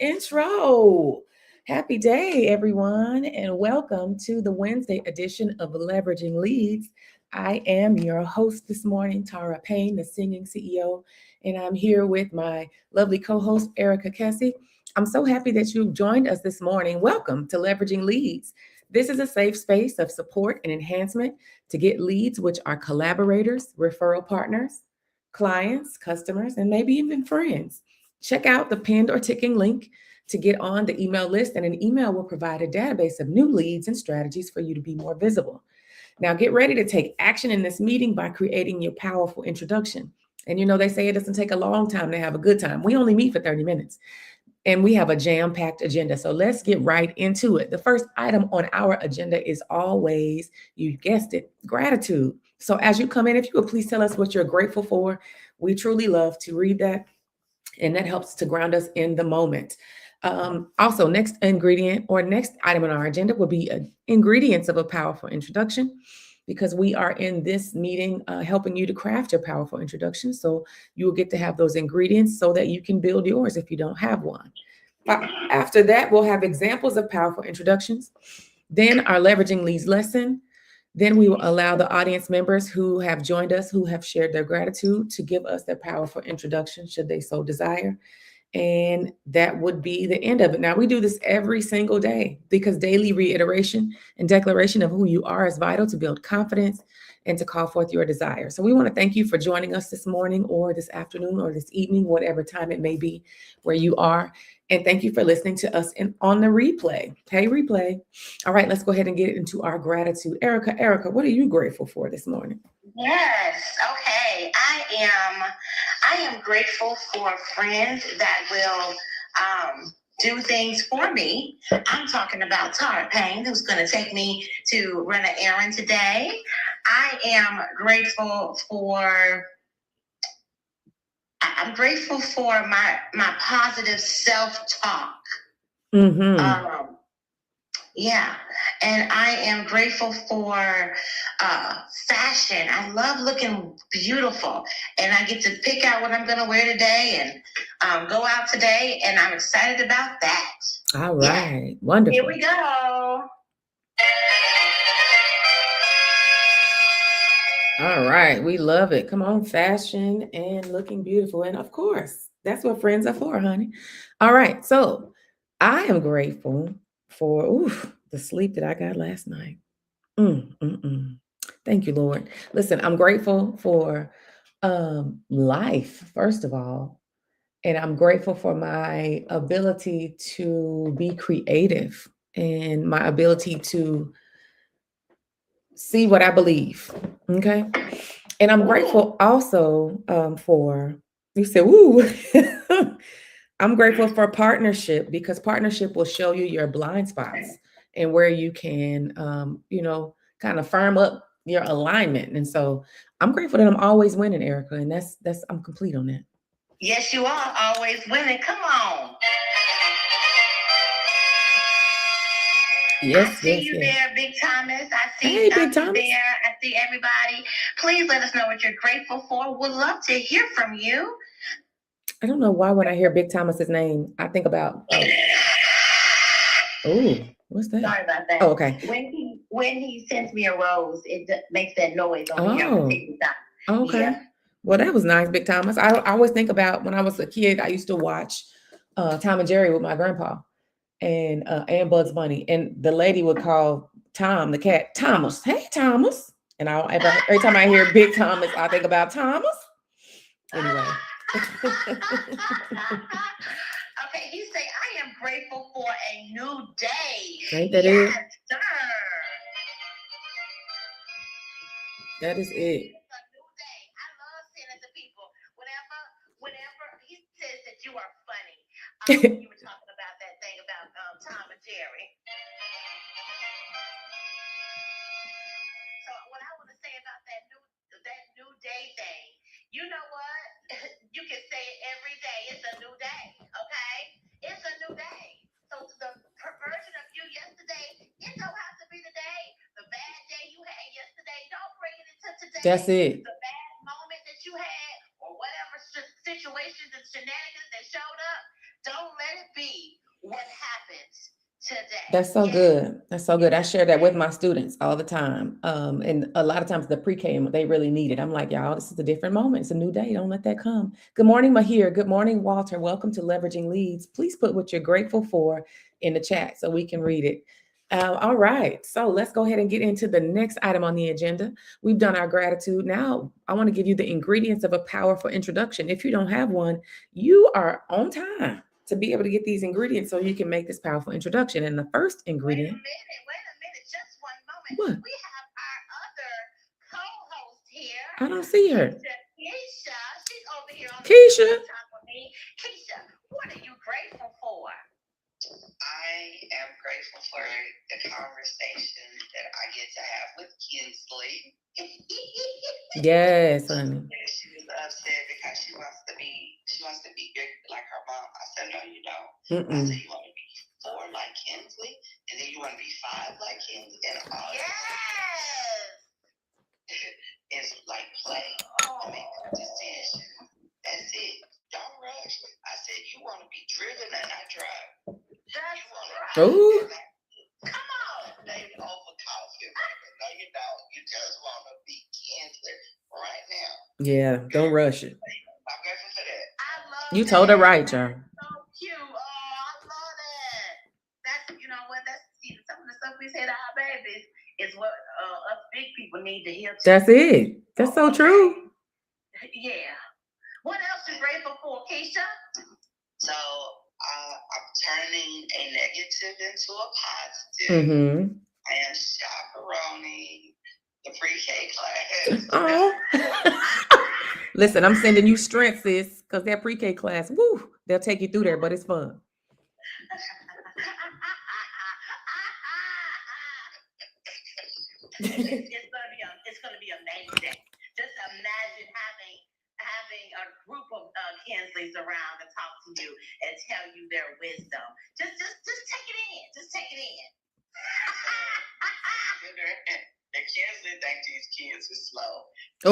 intro. Happy day, everyone, and welcome to the Wednesday edition of Leveraging Leads. I am your host this morning, Tara Payne, the singing CEO, and I'm here with my lovely co-host, Erica Kessie. I'm so happy that you've joined us this morning. Welcome to Leveraging Leads. This is a safe space of support and enhancement to get leads, which are collaborators, referral partners, clients, customers, and maybe even friends. Check out the pinned or ticking link to get on the email list, and an email will provide a database of new leads and strategies for you to be more visible. Now, get ready to take action in this meeting by creating your powerful introduction. And they say it doesn't take a long time to have a good time. We only meet for 30 minutes and we have a jam-packed agenda. So let's get right into it. The first item on our agenda is always, you guessed it, gratitude. So as you come in, if you would please tell us what you're grateful for. We truly love to read that, and that helps to ground us in the moment. Also, next ingredient or next item on our agenda will be ingredients of a powerful introduction, because we are in this meeting helping you to craft your powerful introduction. So you will get to have those ingredients so that you can build yours if you don't have one. After that, we'll have examples of powerful introductions. Then our leveraging leads lesson. Then we will allow the audience members who have joined us, who have shared their gratitude, to give us their powerful introduction, should they so desire. And that would be the end of it. Now, we do this every single day because daily reiteration and declaration of who you are is vital to build confidence and to call forth your desire. So we want to thank you for joining us this morning or this afternoon or this evening, whatever time it may be where you are. And thank you for listening to us on the replay. Hey, replay. All right, let's go ahead and get into our gratitude. Erica, what are you grateful for this morning? Yes. Okay. I am grateful for friends that will do things for me. I'm talking about Tara Payne, who's going to take me to run an errand today. I am grateful for my positive self-talk. Mm-hmm. Yeah, and I am grateful for fashion. I love looking beautiful, and I get to pick out what I'm going to wear today and go out today, and I'm excited about that. All right, yeah. Wonderful. Here we go. All right, we love it. Come on, fashion and looking beautiful. And of course, that's what friends are for, honey. All right, so I am grateful for the sleep that I got last night. Thank you, Lord. Listen, I'm grateful for life, first of all. And I'm grateful for my ability to be creative and my ability to see what I believe. Okay. And I'm grateful also for, you said, woo. I'm grateful for partnership, because partnership will show you your blind spots and where you can, kind of firm up your alignment. And so I'm grateful that I'm always winning, Erica. And that's I'm complete on that. Yes, you are always winning. Come on. Yes, I see you there, Big Thomas. I see Big Thomas there. I see everybody. Please let us know what you're grateful for. Would love to hear from you. I don't know why when I hear Big Thomas's name, I think about. Oh, what's that? Sorry about that. Oh, okay. When he sends me a rose, it makes that noise on here. Okay. Yeah. Well, that was nice, Big Thomas. I always think about when I was a kid, I used to watch Tom and Jerry with my grandpa and Bugs Bunny. And the lady would call Tom, the cat, Thomas. Hey, Thomas. And every time I hear Big Thomas, I think about Thomas. Anyway. Okay, you say, I am grateful for a new day. Ain't that it? Sir. That is it. It's a new day. I love saying it to people. Whenever he says that you are funny. You were talking about that thing about Tom and Jerry. So what I want to say about that new day thing, you know what? You can say it every day. It's a new day, okay? It's a new day. So the version of you yesterday, it don't have to be the day. The bad day you had yesterday, don't bring it into today. That's it. The bad moment that you had, or whatever situations and shenanigans that showed up, don't let it be what happens today. That's so good. That's so good. I share that with my students all the time. And a lot of times the pre-K, they really need it. I'm like, y'all, this is a different moment. It's a new day. Don't let that come. Good morning, Mahir. Good morning, Walter. Welcome to Leveraging Leads. Please put what you're grateful for in the chat so we can read it. All right. So let's go ahead and get into the next item on the agenda. We've done our gratitude. Now I want to give you the ingredients of a powerful introduction. If you don't have one, you are on time to be able to get these ingredients so you can make this powerful introduction. And the first ingredient. Wait a minute, just one moment. What? We have our other co-host here. I don't see her. Keisha, she's over here on Keisha. the top of me. Keisha, what are you grateful for? I am grateful for the conversation that I get to have with Kinsley. Yes, honey. She was upset because she wants to be big like her mom. I said, no, you don't. I said, you want to be 4 like Kinsley, and then you want to be 5 like Kinsley, and all it's like play. I make a decision. That's it. Don't rush. I said, you want to be driven and not drive. Ooh. Come on. They over coffee. No, you don't. You just want to be Kinsley right now. Yeah, don't rush it. I'm grateful for that. I love You that. told her right, y'all. So cute. Oh, I love that. That's, you know what, that's some of the stuff we say to our babies is what us big people need to hear too. That's it. That's so true. Yeah. What else you grateful for, Keisha? So I'm turning a negative into a positive. Mm-hmm. I am chaperoning the pre-K class. Oh. Listen, I'm sending you strength, sis, because that pre-K class, woo, they'll take you through there, but it's fun. It's gonna be amazing. Just imagine having a group of Kinsleys around to talk to you and tell you their wisdom. Just take it in. Just take it in. The Kinsley think these kids are slow.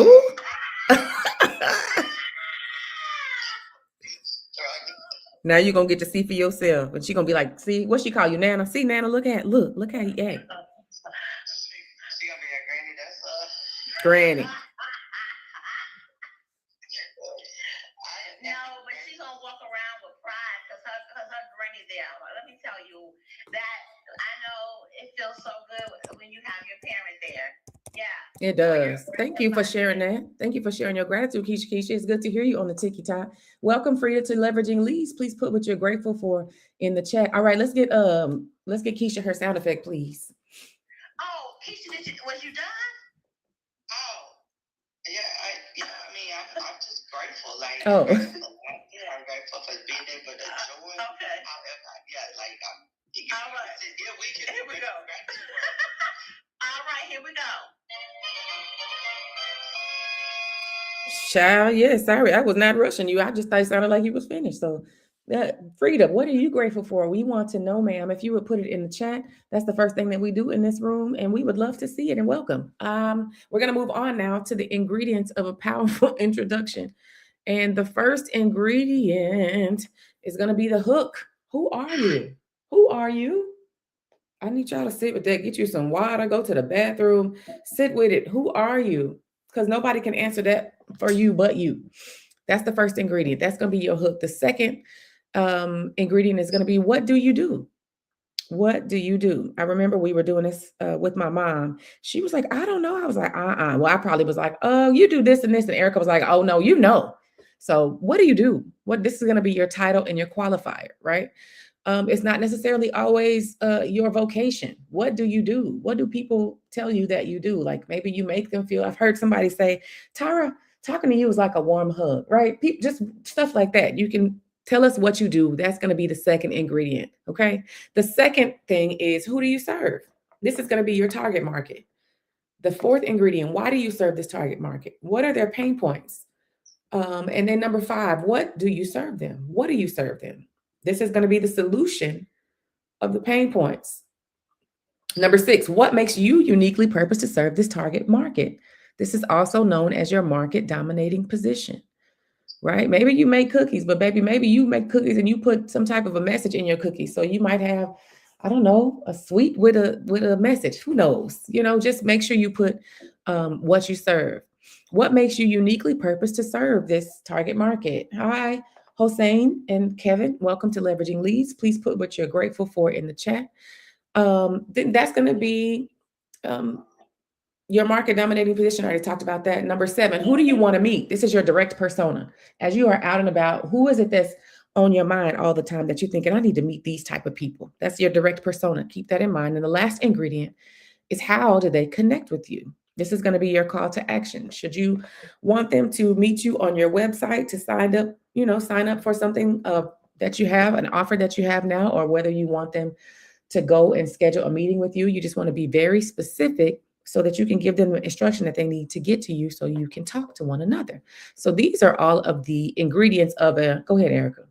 Ooh. Now you're gonna get to see for yourself, and she's gonna be like, "See, what she call you, Nana? See, Nana, look how he act." She gonna be a granny. That's Granny. No, but she's gonna walk around with pride because her granny there. Let me tell you that I know it feels so good when you have your parent there. Yeah. It does. Thank you for sharing that. Thank you for sharing your gratitude, Keisha. Keisha, it's good to hear you on the Tiki Talk. Welcome, Frida, to Leveraging Leads. Please put what you're grateful for in the chat. All right, let's get Keisha her sound effect, please. Oh, Keisha, was you done? Oh, yeah. I mean, I'm just grateful. Like, Oh. I'm grateful for being able to join. Okay. All right. Yeah, Here we go. All right, here we go. Child, yes, sorry, I was not rushing you. I just thought it sounded like you was finished. So, Frida, what are you grateful for? We want to know, ma'am. If you would put it in the chat, that's the first thing that we do in this room, and we would love to see it and welcome. We're gonna move on now to the ingredients of a powerful introduction, and the first ingredient is gonna be the hook. Who are you? Who are you? I need y'all to sit with that. Get you some water. Go to the bathroom. Sit with it. Who are you? Because nobody can answer that for you but you. That's the first ingredient. That's going to be your hook. The second ingredient is going to be, what do you do? What do you do? I remember we were doing this with my mom. She was like, I don't know. I was like, Well, I probably was like, oh, you do this and this. And Erica was like, oh, no, you know. So what do you do? This is going to be your title and your qualifier, right? It's not necessarily always your vocation. What do you do? What do people tell you that you do? Like maybe you make them feel, I've heard somebody say, Tara, talking to you is like a warm hug, right? Just stuff like that. You can tell us what you do. That's going to be the second ingredient, okay? The second thing is, who do you serve? This is going to be your target market. The fourth ingredient, why do you serve this target market? What are their pain points? And then number 5, what do you serve them? What do you serve them? This is going to be the solution of the pain points. Number 6, what makes you uniquely purposed to serve this target market? This is also known as your market dominating position. right? Maybe you make cookies, but baby, maybe you make cookies and you put some type of a message in your cookies. So you might have, I don't know, a sweet with a message. Who knows? Just make sure you put what you serve. What makes you uniquely purposed to serve this target market? Hi, Hossein and Kevin. Welcome to Leveraging Leads. Please put what you're grateful for in the chat. Then that's going to be your market dominating position. I already talked about that. Number 7, who do you want to meet? This is your direct persona. As you are out and about, who is it that's on your mind all the time that you're thinking, I need to meet these type of people? That's your direct persona. Keep that in mind. And the last ingredient is, how do they connect with you? This is going to be your call to action. Should you want them to meet you on your website to sign up for something that you have, an offer that you have now, or whether you want them to go and schedule a meeting with you, you just want to be very specific so that you can give them the instruction that they need to get to you so you can talk to one another. So these are all of the ingredients of go ahead, Erica.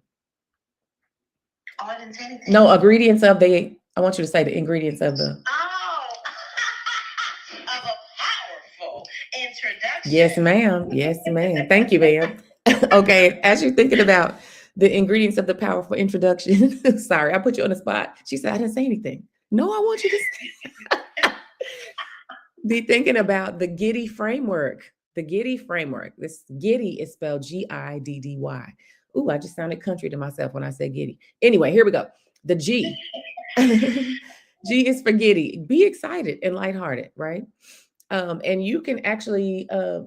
Oh, I didn't say anything. No, ingredients of I want you to say the ingredients of the. Oh, of a powerful introduction. Yes, ma'am. Yes, ma'am. Thank you, ma'am. Okay, as you're thinking about the ingredients of the powerful introduction, sorry, I put you on the spot. She said, I didn't say anything. No, I want you to say. Be thinking about the Giddy framework. The Giddy framework. This Giddy is spelled Giddy. Ooh, I just sounded country to myself when I said Giddy. Anyway, here we go. The G. G is for Giddy. Be excited and lighthearted, right? And you can actually, I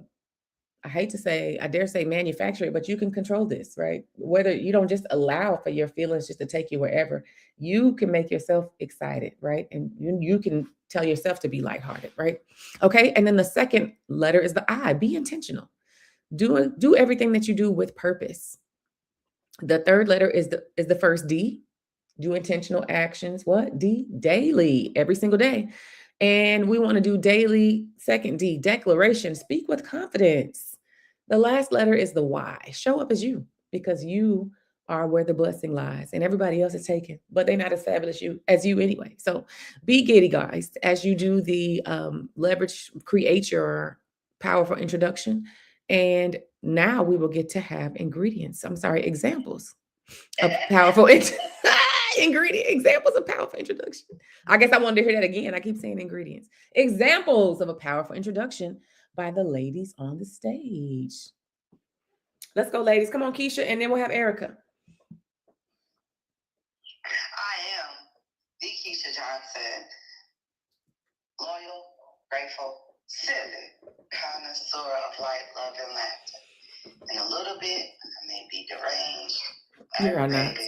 dare say manufacture it, but you can control this, right? Whether you don't just allow for your feelings just to take you wherever, you can make yourself excited, right? And you can tell yourself to be lighthearted, right? Okay. And then the second letter is the I. Be intentional. Do everything that you do with purpose. The third letter is the first D. Do intentional actions. What? D. Daily. Every single day. And we want to do daily. Second D. Declaration. Speak with confidence. The last letter is the Y. Show up as you, because you are where the blessing lies, and everybody else is taken, but they're not as fabulous as you anyway. So be giddy, guys, as you do the create your powerful introduction. And now we will get to have examples of powerful examples of powerful introduction. I guess I wanted to hear that again. I keep saying ingredients. Examples of a powerful introduction by the ladies on the stage. Let's go, ladies. Come on, Keisha, and then we'll have Erica. I am the Keisha Johnson, loyal, grateful, silly connoisseur of light, love, and laughter. And a little bit, I may be deranged, aggravated,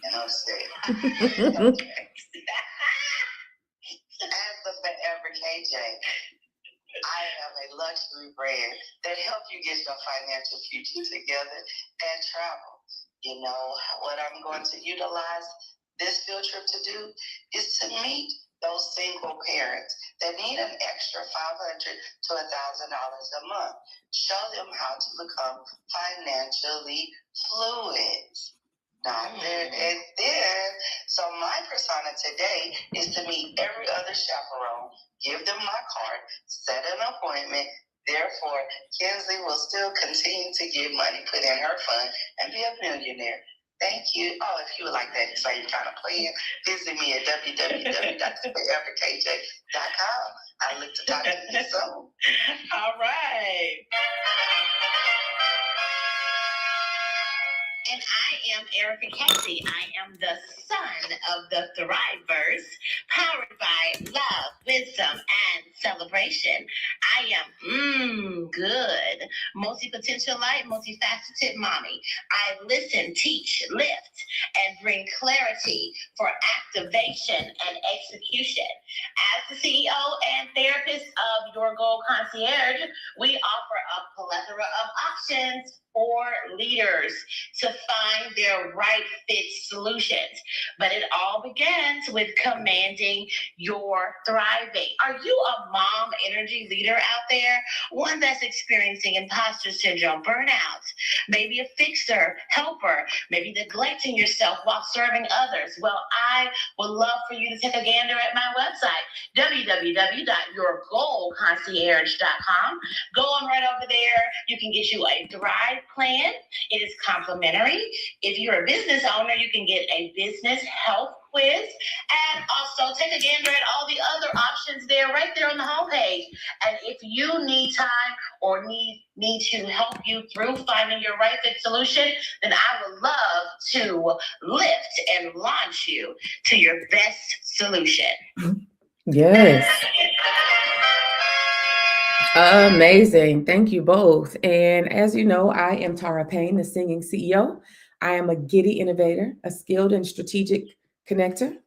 and upset. Okay. As the forever KJ, I have a luxury brand that helps you get your financial future together and travel. You know, what I'm going to utilize this field trip to do is to meet those single parents that need an extra $500 to $1,000 a month. Show them how to become financially fluid. So my persona today is to meet every other chaperone, give them my card, set an appointment. Therefore, Kinsley will still continue to get money put in her fund and be a millionaire. Thank you. Oh, if you would like that same kind of plan, visit me at www.theforeverkj.com. I look to talk to you soon. All right. And I am Erica Casey. I am the son of the Thriveverse, powered by love, wisdom, and celebration. I am good, multi-potential light, multifaceted mommy. I listen, teach, lift, and bring clarity for activation and execution. As the CEO and therapist of Your Goal Concierge, we offer a plethora of options for leaders to find their right fit solutions. But it all begins with commanding your thriving. Are you a mom energy leader out there? One that's experiencing imposter syndrome, burnout, maybe a fixer, helper, maybe neglecting yourself while serving others? Well, I would love for you to take a gander at my website, www.yourgoalconcierge.com. Go on right over there. You can get you a Thrive plan. It is complimentary. If you're a business owner, you can get a business health quiz and also take a gander at all the other options there right there on the homepage. And if you need time or need to help you through finding your right fit solution, then I would love to lift and launch you to your best solution. Yes. Amazing. Thank you both. And as you know, I am Tara Payne, the Singing CEO. I am a giddy innovator, a skilled and strategic connector,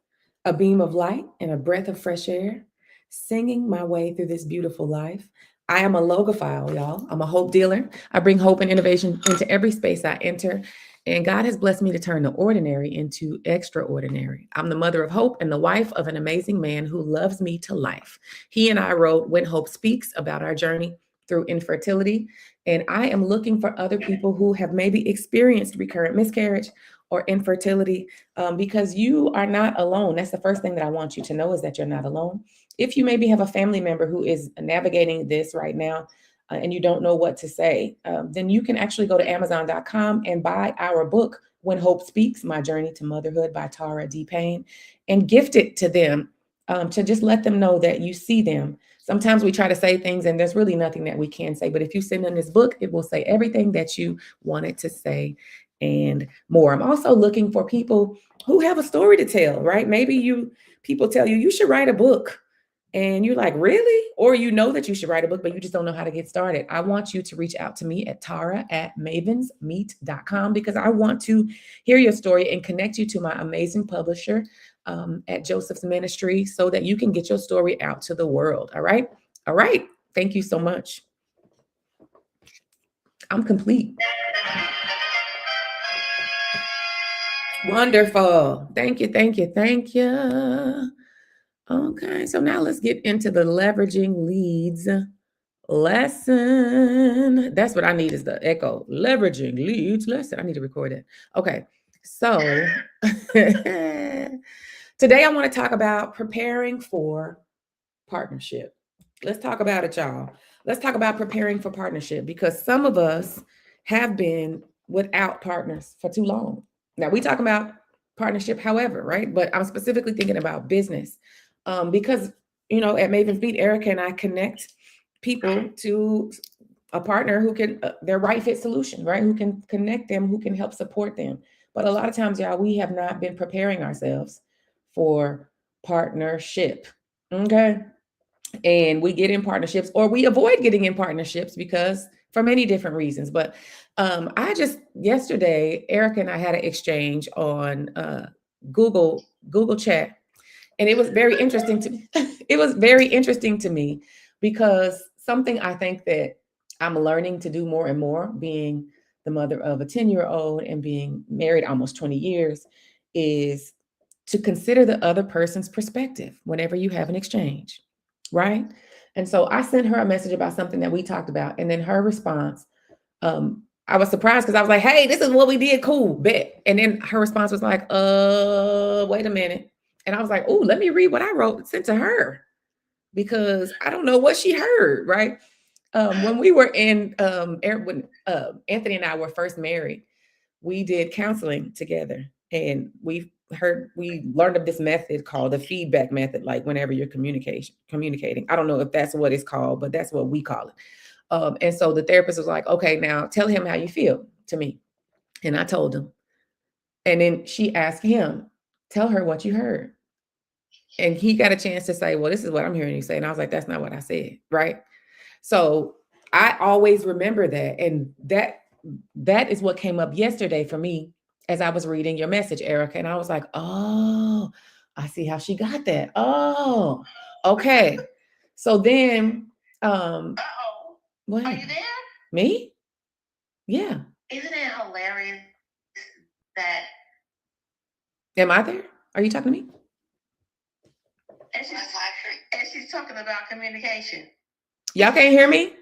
a beam of light, and a breath of fresh air, singing my way through this beautiful life. I am a logophile, y'all. I'm a hope dealer. I bring hope and innovation into every space I enter. And God has blessed me to turn the ordinary into extraordinary. I'm the mother of hope and the wife of an amazing man who loves me to life. He and I wrote When Hope Speaks about our journey through infertility. And I am looking for other people who have maybe experienced recurrent miscarriage or infertility because you are not alone. That's the first thing that I want you to know is that you're not alone. If you maybe have a family member who is navigating this right now, and you don't know what to say, then you can actually go to Amazon.com and buy our book, When Hope Speaks, My Journey to Motherhood by Tara D. Payne, and gift it to them to just let them know that you see them. Sometimes we try to say things and there's really nothing that we can say, but if you send them this book, it will say everything that you wanted to say and more. I'm also looking for people who have a story to tell, right? Maybe people tell you should write a book. And you're like, really? Or you know that you should write a book, but you just don't know how to get started. I want you to reach out to me at tara@mavensmeet.com because I want to hear your story and connect you to my amazing publisher at Joseph's Ministry so that you can get your story out to the world. All right? All right. Thank you so much. I'm complete. Wonderful. Thank you. Thank you. Thank you. Okay, so now let's get into the leveraging leads lesson. That's what I need is the echo. Leveraging leads lesson. I need to record it. Okay, so today I want to talk about preparing for partnership. Let's talk about it, y'all. Let's talk about preparing for partnership because some of us have been without partners for too long. Now we talk about partnership, however, right? But I'm specifically thinking about business. Because, at Maven's Meet, Erica and I connect people to a partner who can, their right fit solution, right? Who can connect them, who can help support them. But a lot of times, y'all, we have not been preparing ourselves for partnership, okay? And we get in partnerships or we avoid getting in partnerships because for many different reasons. But yesterday, Erica and I had an exchange on Google Chat. And it was very interesting to me. It was very interesting to me because something I think that I'm learning to do more and more, being the mother of a 10-year-old and being married almost 20 years, is to consider the other person's perspective whenever you have an exchange, right? And so I sent her a message about something that we talked about. And then her response, I was surprised because I was like, hey, this is what we did. Cool, bet. And then her response was like, wait a minute. And I was like, oh, let me read what I wrote sent to her because I don't know what she heard, right? When we were when Anthony and I were first married, we did counseling together and we learned of this method called the feedback method, like whenever you're communicating. I don't know if that's what it's called, but that's what we call it. And so the therapist was like, okay, now tell him how you feel to me. And I told him. And then she asked him, tell her what you heard. And he got a chance to say, well, this is what I'm hearing you say. And I was like, that's not what I said. Right. So I always remember that. And that is what came up yesterday for me as I was reading your message, Erica. And I was like, oh, I see how she got that. Oh, okay. So then, what? Are you there? Me? Yeah. Isn't it hilarious that? Am I there? Are you talking to me? And she's talking about communication. Y'all can't hear me?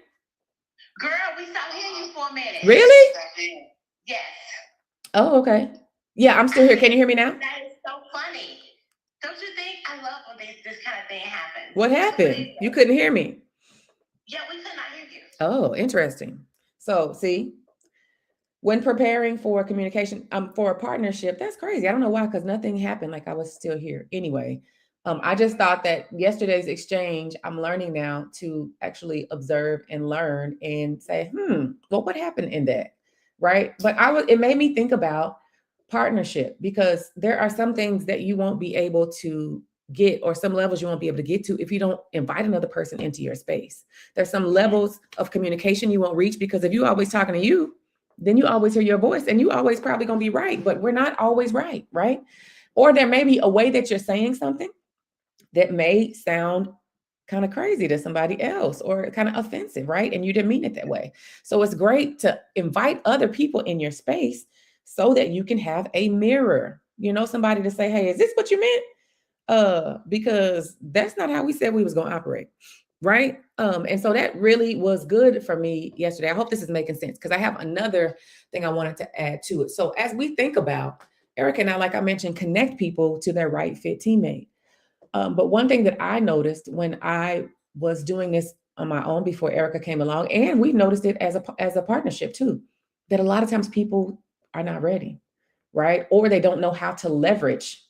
Girl, we stopped hearing you for a minute. Really? Yes. Oh, okay. Yeah, I'm still here. Can you hear me now? That is so funny. Don't you think? I love when this kind of thing happens. What happened? You couldn't hear me? Yeah, we could not hear you. Oh, interesting. So, see, when preparing for communication, for a partnership, that's crazy. I don't know why, because nothing happened. Like I was still here. Anyway, I just thought that yesterday's exchange, I'm learning now to actually observe and learn and say, well, what happened in that? Right. But it made me think about partnership, because there are some things that you won't be able to get, or some levels you won't be able to get to, if you don't invite another person into your space. There's some levels of communication you won't reach, because if you always talking to you, then you always hear your voice and you always probably going to be right, but we're not always right. Right. Or there may be a way that you're saying something that may sound kind of crazy to somebody else, or kind of offensive, right? And you didn't mean it that way. So it's great to invite other people in your space so that you can have a mirror, somebody to say, hey, is this what you meant? Because that's not how we said we was going to operate. Right. And so that really was good for me yesterday. I hope this is making sense, because I have another thing I wanted to add to it. So as we think about, Erica and I, like I mentioned, connect people to their right fit teammate. But one thing that I noticed when I was doing this on my own before Erica came along, and we noticed it as a partnership too, that a lot of times people are not ready, right? Or they don't know how to leverage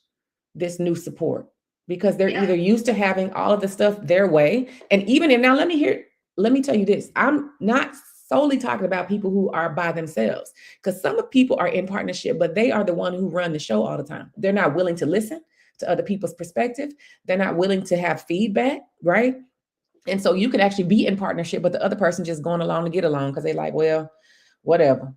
this new support, because they're either used to having all of the stuff their way. And even if, now let me tell you this, I'm not solely talking about people who are by themselves, because some people are in partnership, but they are the one who run the show all the time. They're not willing to listen to other people's perspective. They're not willing to have feedback, right? And so you could actually be in partnership, but the other person just going along to get along, because they're like, well, whatever.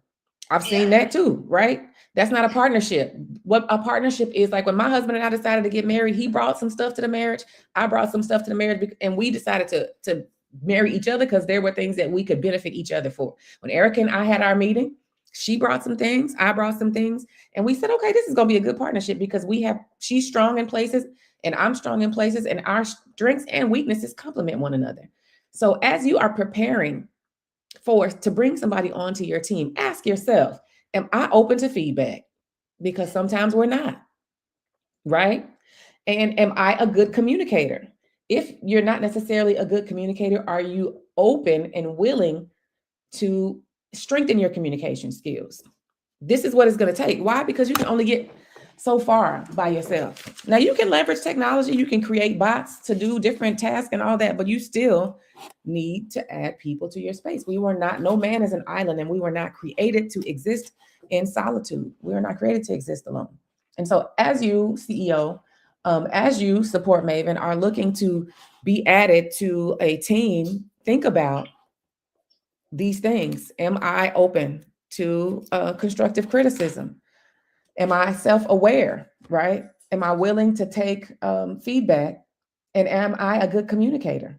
I've seen that too, right? That's not a partnership. What a partnership is, like when my husband and I decided to get married, he brought some stuff to the marriage. I brought some stuff to the marriage, and we decided to marry each other because there were things that we could benefit each other for. When Erica and I had our meeting, she brought some things, I brought some things, and we said, okay, this is going to be a good partnership, because she's strong in places and I'm strong in places, and our strengths and weaknesses complement one another. So as you are preparing to bring somebody onto your team, ask yourself, am I open to feedback? Because sometimes we're not, right? And am I a good communicator? If you're not necessarily a good communicator, are you open and willing to strengthen your communication skills? This is what it's going to take. Why? Because you can only get so far by yourself. Now you can leverage technology, you can create bots to do different tasks and all that, but you still need to add people to your space. No man is an island, and we were not created to exist in solitude. We are not created to exist alone. And so as you, CEO, as you, Support Maven, are looking to be added to a team, think about these things. Am I open to constructive criticism? Am I self-aware, right? Am I willing to take feedback? And am I a good communicator?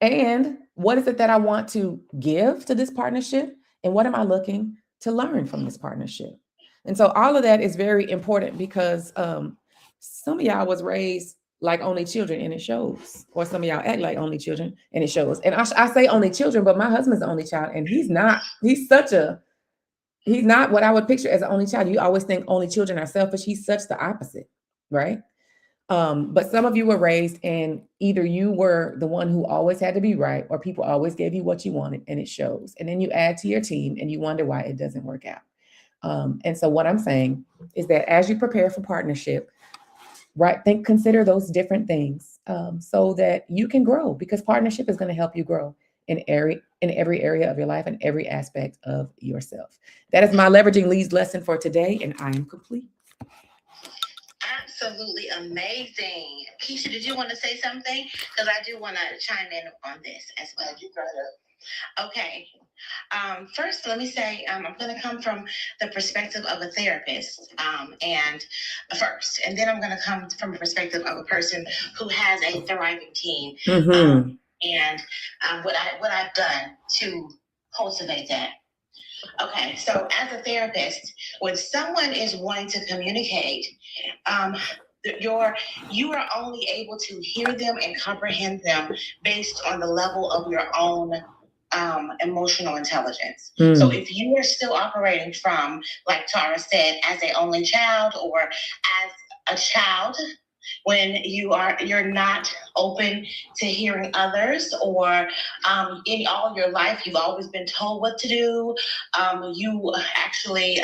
And what is it that I want to give to this partnership? And what am I looking to learn from this partnership? And so all of that is very important, because some of y'all was raised like only children, and it shows. Or some of y'all act like only children, and it shows. And I say only children, but my husband's the only child, and he's not what I would picture as an only child. You always think only children are selfish. He's such the opposite, right? But some of you were raised, and either you were the one who always had to be right, or people always gave you what you wanted, and it shows. And then you add to your team and you wonder why it doesn't work out. And so what I'm saying is that as you prepare for partnership, right, consider those different things so that you can grow, because partnership is going to help you grow in every area of your life and every aspect of yourself. That is my leveraging leads lesson for today, and I am complete. Absolutely amazing. Keisha, did you want to say something? Because I do want to chime in on this as well. You got it. Okay. First, let me say I'm going to come from the perspective of a therapist, and then I'm going to come from a perspective of a person who has a thriving team, and what I've done to cultivate that. Okay, so as a therapist, when someone is wanting to communicate, you are only able to hear them and comprehend them based on the level of your own emotional intelligence. So if you are still operating from, like Tara said, as an only child, or as a child when you're not open to hearing others, or in all your life you've always been told what to do. You actually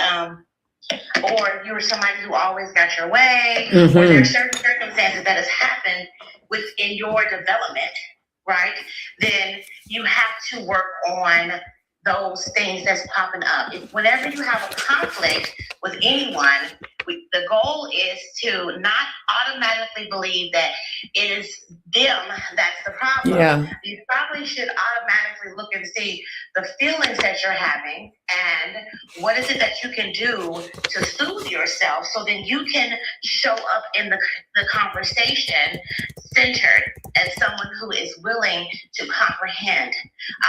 or you're somebody who always got your way, or there are certain circumstances that has happened within your development, right? Then you have to work on those things that's popping up. Whenever you have a conflict with anyone, the goal is to not automatically believe that it is them that's the problem. Yeah. You probably should automatically look and see the feelings that you're having and what is it that you can do to soothe yourself, so then you can show up in the conversation centered as someone who is willing to comprehend.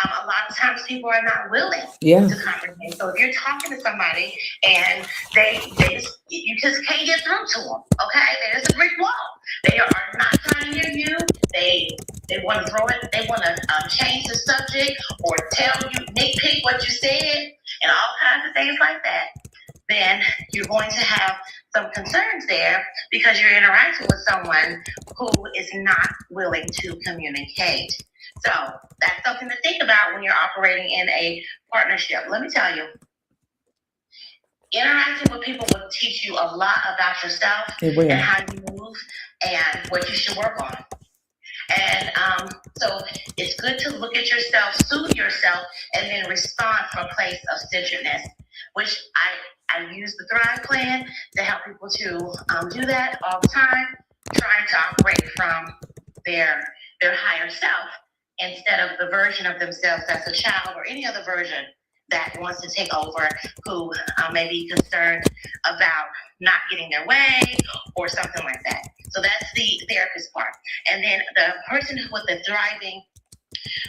A lot of times people are not willing to comprehend. So if you're talking to somebody and you just can't get through to them, okay? There's a brick wall. They are not trying to hear you. They want to throw it. They want to change the subject or tell you, nitpick what you said, and all kinds of things like that. Then you're going to have some concerns there because you're interacting with someone who is not willing to communicate. So that's something to think about when you're operating in a partnership. Let me tell you, interacting with people will teach you a lot about yourself and how you move and what you should work on. And so it's good to look at yourself, soothe yourself, and then respond from a place of centeredness, which I use the Thrive Plan to help people to do that all the time, trying to operate from their higher self instead of the version of themselves that's a child or any other version that wants to take over, who may be concerned about not getting their way or something like that. So that's the therapist part. And then the person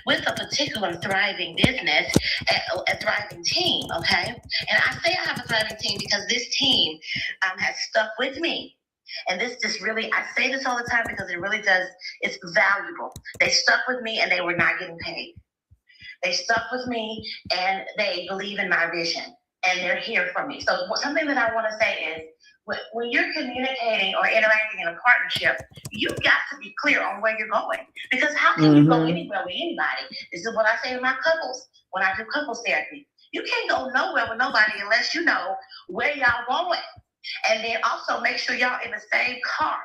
with a particular thriving business, a thriving team, okay? And I say I have a thriving team because this team has stuck with me. And this just really, I say this all the time because it really does, it's valuable. They stuck with me and they were not getting paid. They stuck with me and they believe in my vision and they're here for me. So something that I want to say is, when you're communicating or interacting in a partnership, you've got to be clear on where you're going. Because how can you go anywhere with anybody? This is what I say to my couples when I do couples therapy. You can't go nowhere with nobody unless you know where y'all going. And then also make sure y'all in the same car.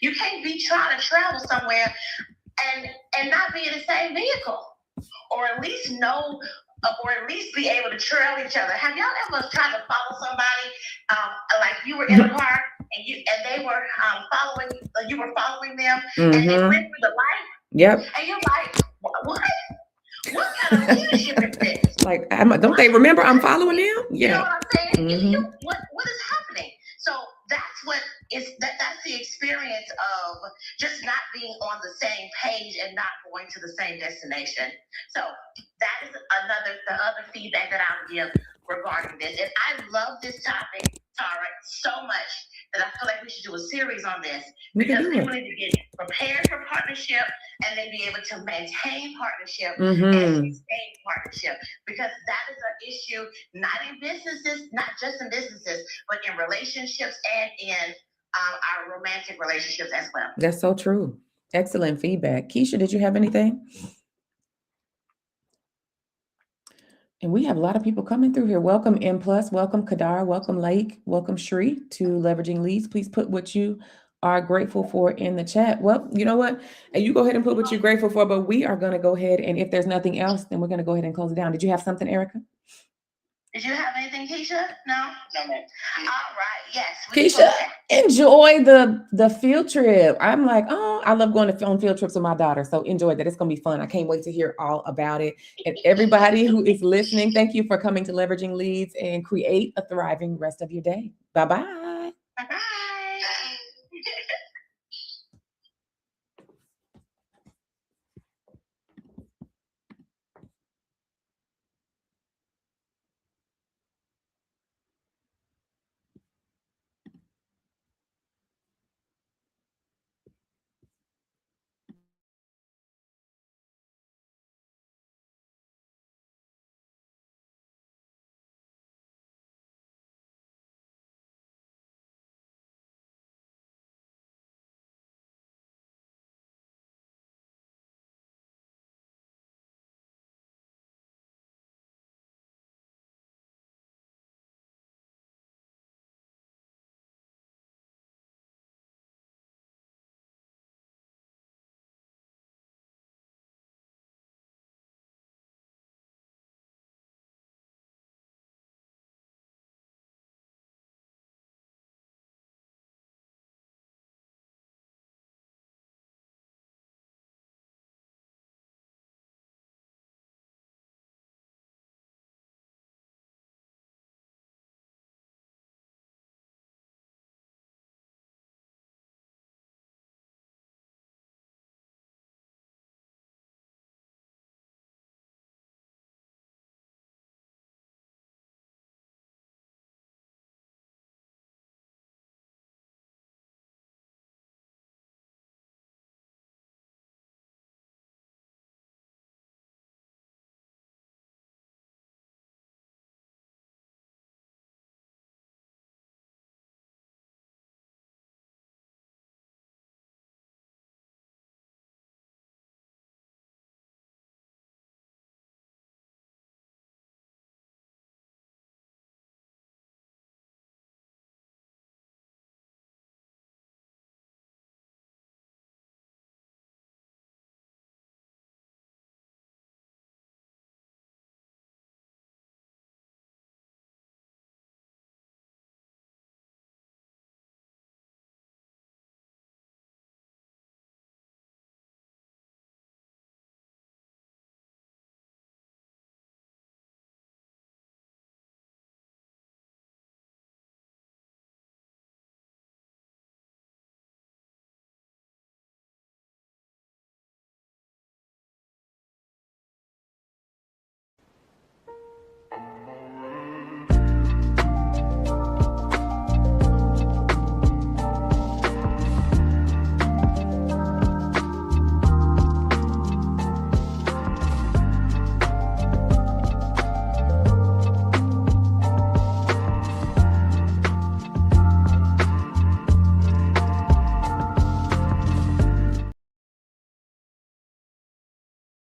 You can't be trying to travel somewhere and not be in the same vehicle, or at least know, or at least be able to trail each other. Have y'all ever tried to follow somebody, like you were in a car and they were following, you were following them, and they went through the light? Yep. And you're like, what? What kind of leadership is this? Like, don't they remember I'm following them? Yeah. You know what I'm saying? What is happening? So that's the experience of just not being on the same page and not going to the same destination. So that is the other feedback that I would give regarding this. And I love this topic, Tara, so much that I feel like we should do a series on this, because people need to get prepared for partnership and then be able to maintain partnership and sustain partnership, because that is an issue not in businesses, not just in businesses, but in relationships and in our romantic relationships as well. That's so true. Excellent feedback. Keisha, did you have anything? And we have a lot of people coming through here. Welcome M+, welcome Kadar, welcome Lake, welcome Shri to Leveraging Leads. Please put what you are grateful for in the chat. Well, you know what? You go ahead and put what you're grateful for, but we are going to go ahead, and if there's nothing else, then we're going to go ahead and close it down. Did you have something, Erica? Did you have anything, Keisha? No, ma'am. All right, yes. Keisha, enjoy the field trip. I'm like, oh, I love going on field trips with my daughter. So enjoy that. It's going to be fun. I can't wait to hear all about it. And everybody who is listening, thank you for coming to Leveraging Leads, and create a thriving rest of your day. Bye-bye. Bye-bye.